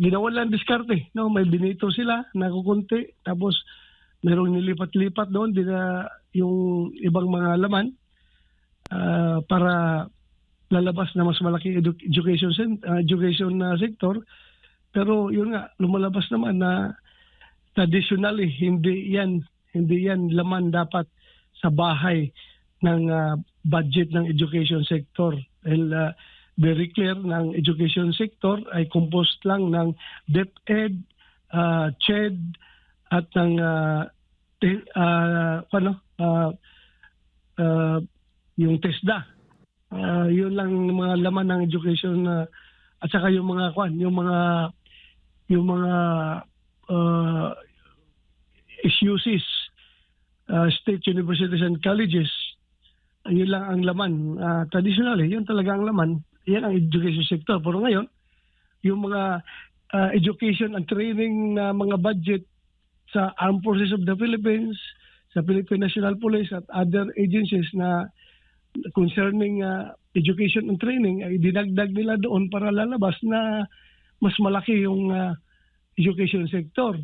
ginawa lang diskarte, no? May binito sila na kukunti, tapos merong nilipat-lipat doon din na yung ibang mga laman para lalabas na mas malaki education sector. Pero yun nga, lumalabas naman na traditionally hindi yan laman dapat sa bahay ng budget ng education sector. Dahil very clear ng education sector ay composed lang ng DepEd, CHED at ng yung TESDA. Yun lang yung mga laman ng education at saka yung mga SUCs, state universities and colleges. Yun lang ang laman. Traditionally, yun talaga ang laman. Yan ang education sector. Pero ngayon, yung mga education and training na mga budget sa Armed Forces of the Philippines, sa Philippine National Police at other agencies na concerning education and training ay dinagdag nila doon para lalabas na mas malaki yung education sector.